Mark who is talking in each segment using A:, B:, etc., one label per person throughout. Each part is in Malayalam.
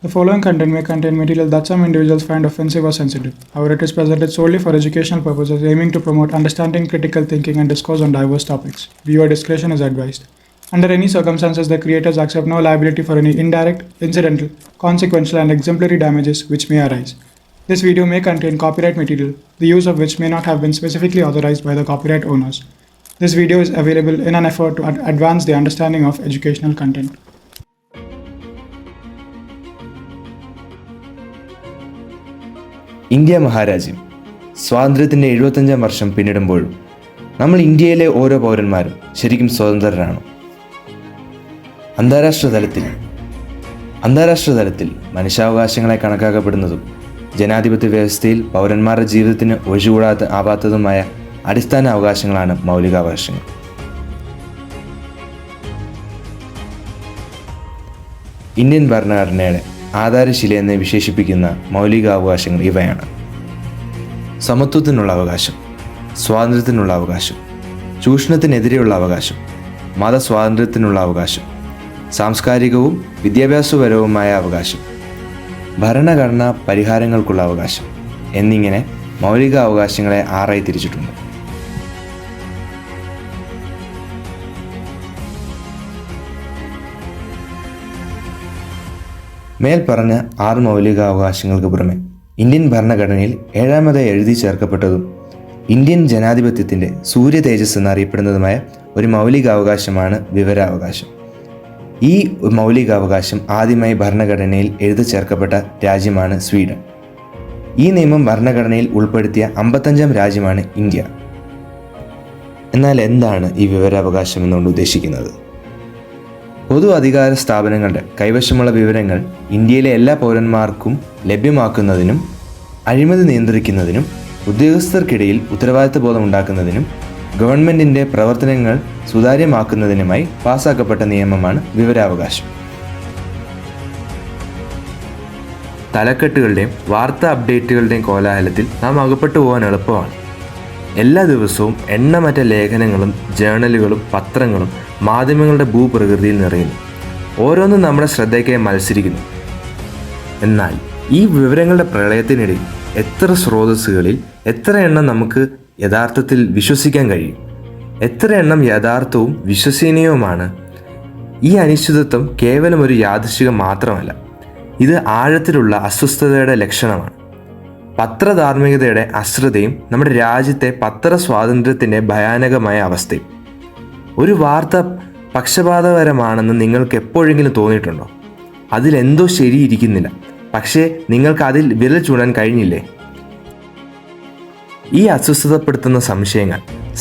A: The following content may contain material that some individuals find offensive or sensitive. However, it is presented solely for educational purposes, aiming to promote understanding, critical thinking, and discourse on diverse topics. Viewer discretion is advised. Under any circumstances, the creators accept no liability for any indirect, incidental, consequential, and exemplary damages which may arise. This video may contain copyright material, the use of which may not have been specifically authorized by the copyright owners. This video is available in an effort to advance the understanding of educational content.
B: India മഹാരാജ്യം സ്വാതന്ത്ര്യത്തിൻ്റെ 75-ാം വർഷം പിന്നിടുമ്പോഴും നമ്മൾ ഇന്ത്യയിലെ ഓരോ പൗരന്മാരും ശരിക്കും സ്വതന്ത്രരാണ്. അന്താരാഷ്ട്ര തലത്തിൽ മനുഷ്യാവകാശങ്ങളെ കണക്കാക്കപ്പെടുന്നതും ജനാധിപത്യ വ്യവസ്ഥയിൽ പൗരന്മാരുടെ ജീവിതത്തിന് ഒഴിച്ചുകൂടാനാവാത്തതുമായ അടിസ്ഥാന അവകാശങ്ങളാണ് മൗലികാവകാശങ്ങൾ. ഇന്ത്യൻ ഭരണഘടനയുടെ ആധാരശിലയെന്ന് വിശേഷിപ്പിക്കുന്ന മൗലികാവകാശങ്ങൾ ഇവയാണ്: സമത്വത്തിനുള്ള അവകാശം, സ്വാതന്ത്ര്യത്തിനുള്ള അവകാശം, ചൂഷണത്തിനെതിരെയുള്ള അവകാശം, മതസ്വാതന്ത്ര്യത്തിനുള്ള അവകാശം, സാംസ്കാരികവും വിദ്യാഭ്യാസപരവുമായ അവകാശം, ഭരണഘടനാ പരിഹാരങ്ങൾക്കുള്ള അവകാശം എന്നിങ്ങനെ മൗലികാവകാശങ്ങളെ 6 തിരിച്ചിട്ടുണ്ട്. മേൽപ്പറഞ്ഞ 6 മൗലികാവകാശങ്ങൾക്ക് പുറമെ ഇന്ത്യൻ ഭരണഘടനയിൽ 7ാമതായി എഴുതി ചേർക്കപ്പെട്ടതും ഇന്ത്യൻ ജനാധിപത്യത്തിൻ്റെ സൂര്യ തേജസ് എന്നറിയപ്പെടുന്നതുമായ ഒരു മൗലികാവകാശമാണ് വിവരാവകാശം. ഈ മൗലികാവകാശം ആദ്യമായി ഭരണഘടനയിൽ എഴുതി ചേർക്കപ്പെട്ട രാജ്യമാണ് സ്വീഡൻ. ഈ നിയമം ഭരണഘടനയിൽ ഉൾപ്പെടുത്തിയ 55ാം രാജ്യമാണ് ഇന്ത്യ. എന്നാൽ എന്താണ് ഈ വിവരാവകാശം എന്നുകൊണ്ട് ഉദ്ദേശിക്കുന്നത്? പൊതു അധികാര സ്ഥാപനങ്ങളുടെ കൈവശമുള്ള വിവരങ്ങൾ ഇന്ത്യയിലെ എല്ലാ പൗരന്മാർക്കും ലഭ്യമാക്കുന്നതിനും അഴിമതി നിയന്ത്രിക്കുന്നതിനും ഉദ്യോഗസ്ഥർക്കിടയിൽ ഉത്തരവാദിത്തബോധം ഉണ്ടാക്കുന്നതിനും ഗവൺമെൻറ്റിൻ്റെ പ്രവർത്തനങ്ങൾ സുതാര്യമാക്കുന്നതിനുമായി പാസാക്കപ്പെട്ട നിയമമാണ് വിവരാവകാശം. തലക്കെട്ടുകളുടെയും വാർത്താ അപ്ഡേറ്റുകളുടെയും കോലാഹലത്തിൽ നാം അകപ്പെട്ടു പോകാൻ എളുപ്പമാണ്. എല്ലാ ദിവസവും എണ്ണമറ്റ ലേഖനങ്ങളും ജേർണലുകളും പത്രങ്ങളും മാധ്യമങ്ങളുടെ ഭൂപ്രകൃതിയിൽ നിറയുന്നു. ഓരോന്നും നമ്മുടെ ശ്രദ്ധയ്ക്കായി മത്സരിക്കുന്നു. എന്നാൽ ഈ വിവരങ്ങളുടെ പ്രളയത്തിനിടയിൽ എത്ര സ്രോതസ്സുകളിൽ എത്ര എണ്ണം നമുക്ക് യഥാർത്ഥത്തിൽ വിശ്വസിക്കാൻ കഴിയും? എത്ര എണ്ണം യഥാർത്ഥവും വിശ്വസനീയവുമാണ്? ഈ അനിശ്ചിതത്വം കേവലം ഒരു യാദൃശ്ചികം മാത്രമല്ല, ഇത് ആഴത്തിലുള്ള അസ്വസ്ഥതയുടെ ലക്ഷണമാണ്. പത്രധാർമ്മികതയുടെ അശ്രദ്ധയും നമ്മുടെ രാജ്യത്തെ പത്രസ്വാതന്ത്ര്യത്തിൻ്റെ ഭയാനകമായ അവസ്ഥയും. ഒരു വാർത്ത പക്ഷപാതപരമാണെന്ന് നിങ്ങൾക്ക് എപ്പോഴെങ്കിലും തോന്നിയിട്ടുണ്ടോ? അതിലെന്തോ ശരിയിരിക്കുന്നില്ല, പക്ഷേ നിങ്ങൾക്ക് അതിൽ വിരൽ ചൂടാൻ കഴിഞ്ഞില്ലേ? ഈ അസ്വസ്ഥതപ്പെടുത്തുന്ന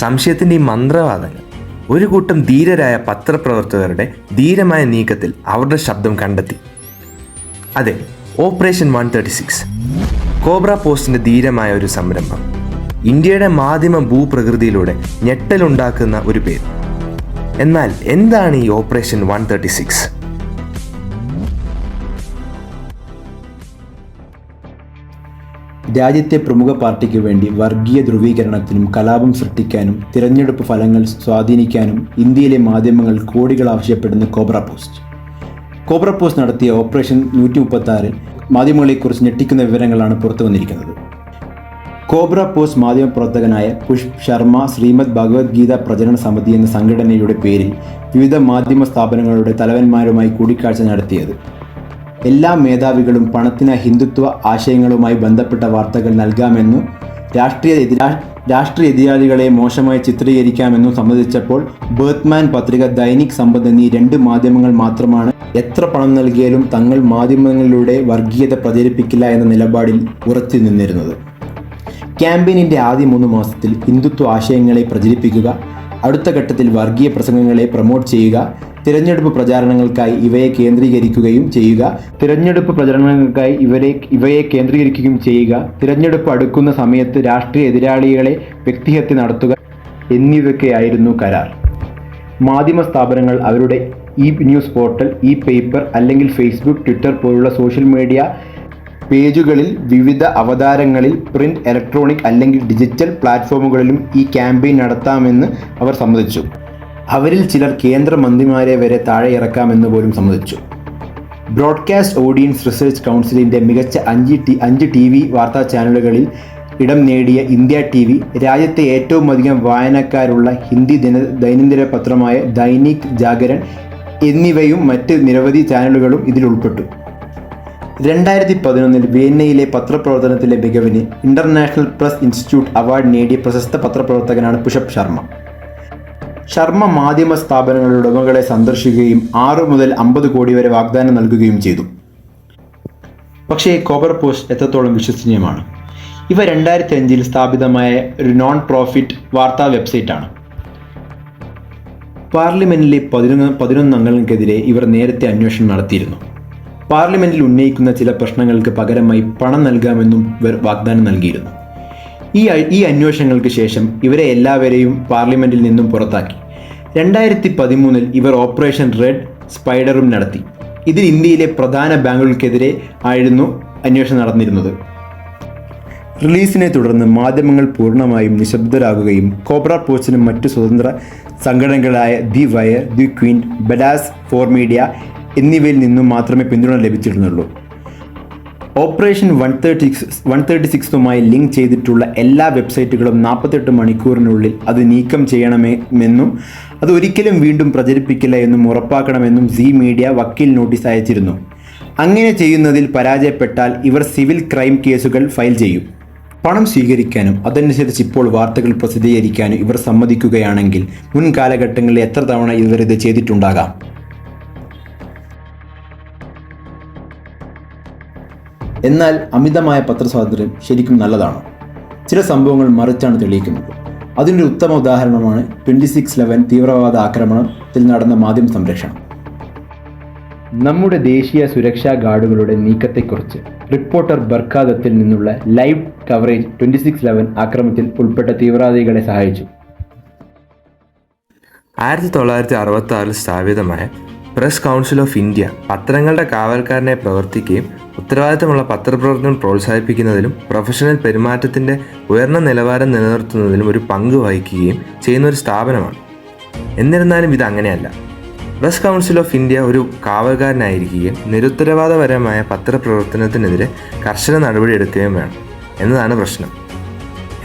B: സംശയത്തിൻ്റെ ഈ മന്ത്രവാദങ്ങൾ ഒരു കൂട്ടം ധീരരായ പത്രപ്രവർത്തകരുടെ ധീരമായ നീക്കത്തിൽ അവരുടെ ശബ്ദം കണ്ടെത്തി. അതെ, ഓപ്പറേഷൻ 136, കോബ്ര പോസ്റ്റിൻ്റെ ധീരമായ ഒരു സംരംഭം. ഇന്ത്യയുടെ മാധ്യമ ഭൂപ്രകൃതിയിലൂടെ ഞെട്ടലുണ്ടാക്കുന്ന ഒരു പേര്. എന്നാൽ എന്താണ് ഈ ഓപ്പറേഷൻ 136?
C: രാജ്യത്തെ പ്രമുഖ പാർട്ടിക്ക് വേണ്ടി വർഗീയ ധ്രുവീകരണത്തിനും കലാപം സൃഷ്ടിക്കാനും തിരഞ്ഞെടുപ്പ് ഫലങ്ങൾ സ്വാധീനിക്കാനും ഇന്ത്യയിലെ മാധ്യമങ്ങൾ കോടികൾ ആവശ്യപ്പെടുന്ന കോബ്ര പോസ്റ്റ് നടത്തിയ ഓപ്പറേഷൻ 136 മാധ്യമങ്ങളെക്കുറിച്ച് ഞെട്ടിക്കുന്ന വിവരങ്ങളാണ് പുറത്തു വന്നിരിക്കുന്നത്. കോബ്ര പോസ്റ്റ് മാധ്യമപ്രവർത്തകനായ പുഷ്പ് ശർമ്മ ശ്രീമദ് ഭഗവത്ഗീത പ്രചരണ സമിതി എന്ന സംഘടനയുടെ പേരിൽ വിവിധ മാധ്യമ സ്ഥാപനങ്ങളുടെ തലവന്മാരുമായി കൂടിക്കാഴ്ച നടത്തിയത്. എല്ലാ മേധാവികളും പണത്തിന് ഹിന്ദുത്വ ആശയങ്ങളുമായി ബന്ധപ്പെട്ട വാർത്തകൾ നൽകാമെന്നും രാഷ്ട്രീയ എതിരാളികളെ മോശമായി ചിത്രീകരിക്കാമെന്നും സമ്മതിച്ചപ്പോൾ ബർത്ത്മാൻ പത്രിക, ദൈനിക് സമ്പത്ത് എന്നീ 2 മാധ്യമങ്ങൾ മാത്രമാണ് എത്ര പണം നൽകിയാലും തങ്ങൾ മാധ്യമങ്ങളിലൂടെ വർഗീയത പ്രചരിപ്പിക്കില്ല എന്ന നിലപാടിൽ ഉറച്ചു നിന്നിരുന്നത്. ക്യാമ്പയിനിൻ്റെ ആദ്യ 3 മാസത്തിൽ ഹിന്ദുത്വ ആശയങ്ങളെ പ്രചരിപ്പിക്കുക, അടുത്ത ഘട്ടത്തിൽ വർഗീയ പ്രസംഗങ്ങളെ പ്രൊമോട്ട് ചെയ്യുക, തിരഞ്ഞെടുപ്പ് പ്രചാരണങ്ങൾക്കായി ഇവയെ കേന്ദ്രീകരിക്കുകയും ചെയ്യുക, തിരഞ്ഞെടുപ്പ് അടുക്കുന്ന സമയത്ത് രാഷ്ട്രീയ എതിരാളികളെ വ്യക്തിഹത്യ നടത്തുക എന്നിവയൊക്കെയായിരുന്നു കരാർ. മാധ്യമ സ്ഥാപനങ്ങൾ അവരുടെ ന്യൂസ് പോർട്ടൽ, പേപ്പർ അല്ലെങ്കിൽ ഫേസ്ബുക്ക്, ട്വിറ്റർ പോലുള്ള സോഷ്യൽ മീഡിയ പേജുകളിൽ വിവിധ അവതാരങ്ങളിൽ പ്രിന്റ്, ഇലക്ട്രോണിക് അല്ലെങ്കിൽ ഡിജിറ്റൽ പ്ലാറ്റ്ഫോമുകളിലും ഈ ക്യാമ്പയിൻ നടത്താമെന്ന് അവർ സമ്മതിച്ചു. അവരിൽ ചിലർ കേന്ദ്രമന്ത്രിമാരെ വരെ താഴെ ഇറക്കാമെന്ന് പോലും സമ്മതിച്ചു. ബ്രോഡ്കാസ്റ്റ് ഓഡിയൻസ് റിസർച്ച് കൗൺസിലിൻ്റെ മികച്ച 5 TV വാർത്താ ചാനലുകളിൽ ഇടം നേടിയ ഇന്ത്യ TV, രാജ്യത്തെ ഏറ്റവും അധികം വായനക്കാരുള്ള ഹിന്ദി ദൈനംദിന പത്രമായ ദൈനിക് ജാഗരൺ എന്നിവയും മറ്റ് നിരവധി ചാനലുകളും ഇതിൽ ഉൾപ്പെട്ടു. 2011 വിയന്നയിലെ പത്രപ്രവർത്തനത്തിലെ മികവിന് ഇന്റർനാഷണൽ പ്രസ് ഇൻസ്റ്റിറ്റ്യൂട്ട് അവാർഡ് നേടിയ പ്രശസ്ത പത്രപ്രവർത്തകനാണ് പുഷപ് ശർമ്മ. ശർമ്മ മാധ്യമ സ്ഥാപനങ്ങളുടെ ഉടമകളെ സന്ദർശിക്കുകയും 6 മുതൽ 50 കോടി വരെ വാഗ്ദാനം നൽകുകയും ചെയ്തു. പക്ഷേ ഖബർ പോസ്റ്റ് എത്രത്തോളം വിശ്വസനീയമാണ്? ഇവ 2005 സ്ഥാപിതമായ ഒരു നോൺ പ്രോഫിറ്റ് വാർത്താ വെബ്സൈറ്റാണ്. പാർലമെന്റിലെ 11 അംഗങ്ങൾക്കെതിരെ ഇവർ നേരത്തെ അന്വേഷണം നടത്തിയിരുന്നു. പാർലമെന്റിൽ ഉന്നയിക്കുന്ന ചില പ്രശ്നങ്ങൾക്ക് പകരമായി പണം നൽകാമെന്നും ഇവർ വാഗ്ദാനം നൽകിയിരുന്നു. ഈ അന്വേഷണങ്ങൾക്ക് ശേഷം ഇവരെ എല്ലാവരെയും പാർലമെന്റിൽ നിന്നും പുറത്താക്കി. 2013 ഇവർ ഓപ്പറേഷൻ റെഡ് സ്പൈഡറും നടത്തി. ഇതിൽ ഇന്ത്യയിലെ പ്രധാന ബാങ്കുകൾക്കെതിരെ ആയിരുന്നു അന്വേഷണം നടന്നിരുന്നത്. റിലീസിനെ തുടർന്ന് മാധ്യമങ്ങൾ പൂർണ്ണമായും നിശബ്ദരാകുകയും കോബ്ര പോസ്റ്റിനും മറ്റു സ്വതന്ത്ര സംഘടനകളായ ദി വയർ, ദി ക്വീൻ, ബലാസ് ഫോർ മീഡിയ എന്നിവയിൽ നിന്നും മാത്രമേ പിന്തുണ ലഭിച്ചിരുന്നുള്ളൂ. ഓപ്പറേഷൻ 136മായി ലിങ്ക് ചെയ്തിട്ടുള്ള എല്ലാ വെബ്സൈറ്റുകളും 48 മണിക്കൂറിനുള്ളിൽ അത് നീക്കം ചെയ്യണമെന്നും അത് ഒരിക്കലും വീണ്ടും പ്രചരിപ്പിക്കില്ല എന്നും ഉറപ്പാക്കണമെന്നും സി മീഡിയ വക്കീൽ നോട്ടീസ് അയച്ചിരുന്നു. അങ്ങനെ ചെയ്യുന്നതിൽ പരാജയപ്പെട്ടാൽ ഇവർ സിവിൽ ക്രൈം കേസുകൾ ഫയൽ ചെയ്യും. പണം സ്വീകരിക്കാനും അതനുസരിച്ച് ഇപ്പോൾ വാർത്തകൾ പ്രസിദ്ധീകരിക്കാനും ഇവർ സമ്മതിക്കുകയാണെങ്കിൽ മുൻ കാലഘട്ടങ്ങളിൽ എത്ര തവണ ഇവർ ഇത് ചെയ്തിട്ടുണ്ടാകാം. എന്നാൽ അമിതമായ പത്രസ്വാതന്ത്ര്യം ശരിക്കും നല്ലതാണോ? ചില സംഭവങ്ങൾ മറിച്ചാണ് തെളിയിക്കുന്നത്. അതിനൊരു ഉത്തമ ഉദാഹരണമാണ് 26/11 തീവ്രവാദ ആക്രമണത്തിൽ നടന്ന മാധ്യമ സംരക്ഷണം. നമ്മുടെ ദേശീയ സുരക്ഷാ ഗാർഡുകളുടെ നീക്കത്തെക്കുറിച്ച് റിപ്പോർട്ടർ ബർഖാദത്തിൽ നിന്നുള്ള ലൈവ് കവറേജ് 26/11 ആക്രമണത്തിൽ ഉൾപ്പെട്ട തീവ്രവാദികളെ സഹായിച്ചു.
B: 1966 സ്ഥാപിതമായ പ്രസ് കൗൺസിൽ ഓഫ് ഇന്ത്യ പത്രങ്ങളുടെ കാവൽക്കാരനെ പ്രവർത്തിക്കുകയും ഉത്തരവാദിത്തമുള്ള പത്രപ്രവർത്തനം പ്രോത്സാഹിപ്പിക്കുന്നതിലും പ്രൊഫഷണൽ പെരുമാറ്റത്തിൻ്റെ ഉയർന്ന നിലവാരം നിലനിർത്തുന്നതിലും ഒരു പങ്ക് വഹിക്കുകയും ചെയ്യുന്ന ഒരു സ്ഥാപനമാണ്. എന്നിരുന്നാലും ഇത് അങ്ങനെയല്ല. പ്രസ് കൗൺസിൽ ഓഫ് ഇന്ത്യ ഒരു കാവൽക്കാരനായിരിക്കുകയും നിരുത്തരവാദപരമായ പത്രപ്രവർത്തനത്തിനെതിരെ കർശന നടപടിയെടുക്കുകയും വേണം എന്നതാണ് പ്രശ്നം.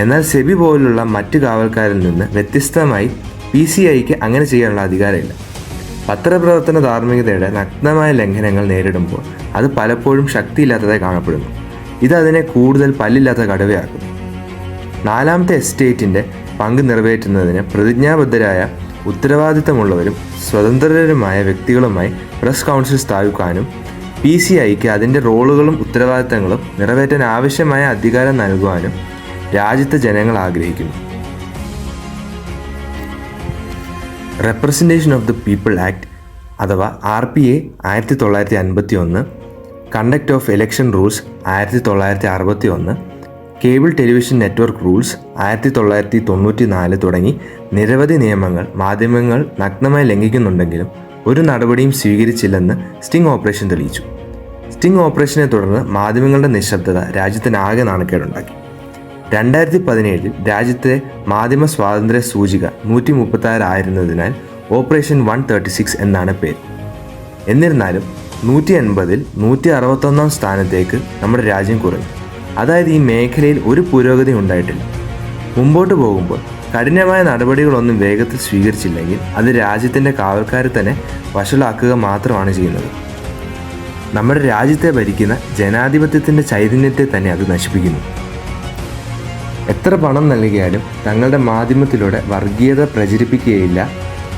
B: എന്നാൽ സെബി പോലുള്ള മറ്റു കാവൽക്കാരിൽ നിന്ന് വ്യത്യസ്തമായി PCIക്ക് അങ്ങനെ ചെയ്യാനുള്ള അധികാരമില്ല. പത്രപ്രവർത്തന ധാർമ്മികതയുടെ നഗ്നമായ ലംഘനങ്ങൾ നേരിടുമ്പോൾ അത് പലപ്പോഴും ശക്തിയില്ലാത്തതായി കാണപ്പെടുന്നു. ഇത് അതിനെ കൂടുതൽ പല്ലില്ലാത്ത കടുവയാക്കുന്നു. 4ാമത്തെ എസ്റ്റേറ്റിൻ്റെ പങ്ക് നിറവേറ്റുന്നതിന് പ്രതിജ്ഞാബദ്ധരായ ഉത്തരവാദിത്തമുള്ളവരും സ്വതന്ത്രരുമായ വ്യക്തികളുമായി പ്രസ് കൗൺസിൽ സ്ഥാപിക്കാനും PCIക്ക് അതിൻ്റെ റോളുകളും ഉത്തരവാദിത്തങ്ങളും നിറവേറ്റാൻ ആവശ്യമായ അധികാരം നൽകുവാനും രാജ്യത്തെ ജനങ്ങൾ ആഗ്രഹിക്കുന്നു. Representation of the people act അഥവാ RPA 1951, conduct of election rules 1961, cable television network rules 1994 തുടങ്ങി നിരവധി നിയമങ്ങൾ മാധ്യമങ്ങൾ നഗ്നമായി ലംഘിക്കുന്നുണ്ടെങ്കിലും ഒരു നടപടിയും സ്വീകരിച്ചില്ലെന്ന് സ്റ്റിംഗ് ഓപ്പറേഷൻ തെളിയിച്ചു. സ്റ്റിംഗ് ഓപ്പറേഷനെ തുടർന്ന് മാധ്യമങ്ങളുടെ നിശബ്ദത രാജ്യത്തിനാകെ നാണക്കേടുണ്ടാക്കി. 2017 രാജ്യത്തെ മാധ്യമ സ്വാതന്ത്ര്യ സൂചിക 136 ആയിരുന്നതിനാൽ ഓപ്പറേഷൻ 136 എന്നാണ് പേര്. എന്നിരുന്നാലും 180ൽ 161ാം സ്ഥാനത്തേക്ക് നമ്മുടെ രാജ്യം കുറഞ്ഞു. അതായത് ഈ മേഖലയിൽ ഒരു പുരോഗതി ഉണ്ടായിട്ടില്ല. മുമ്പോട്ട് പോകുമ്പോൾ കഠിനമായ നടപടികളൊന്നും വേഗത്തിൽ സ്വീകരിച്ചില്ലെങ്കിൽ അത് രാജ്യത്തിൻ്റെ കാവൽക്കാരെ തന്നെ വഷളാക്കുക മാത്രമാണ് ചെയ്യുന്നത്. നമ്മുടെ രാജ്യത്തെ ഭരിക്കുന്ന ജനാധിപത്യത്തിൻ്റെ ചൈതന്യത്തെ തന്നെ അത് നശിപ്പിക്കുന്നു. എത്ര പണം നൽകിയാലും തങ്ങളുടെ മാധ്യമത്തിലൂടെ വർഗീയത പ്രചരിപ്പിക്കുകയില്ല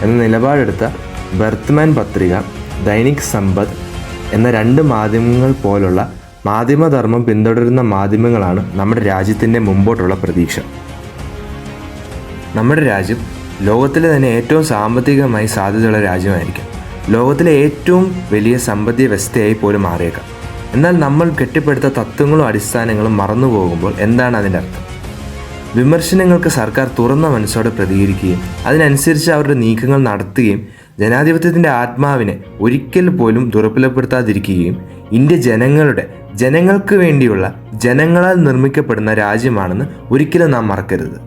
B: എന്ന നിലപാടെടുത്ത വർത്തമാൻ പത്രിക, ദൈനിക് സമ്പദ് എന്ന 2 മാധ്യമങ്ങൾ പോലുള്ള മാധ്യമധർമ്മം പിന്തുടരുന്ന മാധ്യമങ്ങളാണ് നമ്മുടെ രാജ്യത്തിൻ്റെ മുമ്പോട്ടുള്ള പ്രതീക്ഷ. നമ്മുടെ രാജ്യം ലോകത്തിലെ തന്നെ ഏറ്റവും സാമ്പത്തികമായി സാധ്യതയുള്ള രാജ്യമായിരിക്കും. ലോകത്തിലെ ഏറ്റവും വലിയ സമ്പദ്യ വ്യവസ്ഥയായി പോലും മാറിയേക്കാം. എന്നാൽ നമ്മൾ കെട്ടിപ്പടുത്ത തത്വങ്ങളും അടിസ്ഥാനങ്ങളും മറന്നു പോകുമ്പോൾ എന്താണ് അതിൻ്റെ അർത്ഥം? വിമർശനങ്ങൾക്ക് സർക്കാർ തുറന്ന മനസ്സോടെ പ്രതികരിക്കുകയും അതിനനുസരിച്ച് അവരുടെ നീക്കങ്ങൾ നടത്തുകയും ജനാധിപത്യത്തിൻ്റെ ആത്മാവിനെ ഒരിക്കൽ പോലും ദുർബലപ്പെടുത്താതിരിക്കുകയും ഇന്ത്യ ജനങ്ങൾക്ക് വേണ്ടിയുള്ള ജനങ്ങളാൽ നിർമ്മിക്കപ്പെടുന്ന രാജ്യമാണെന്ന് ഒരിക്കലും നാം മറക്കരുത്.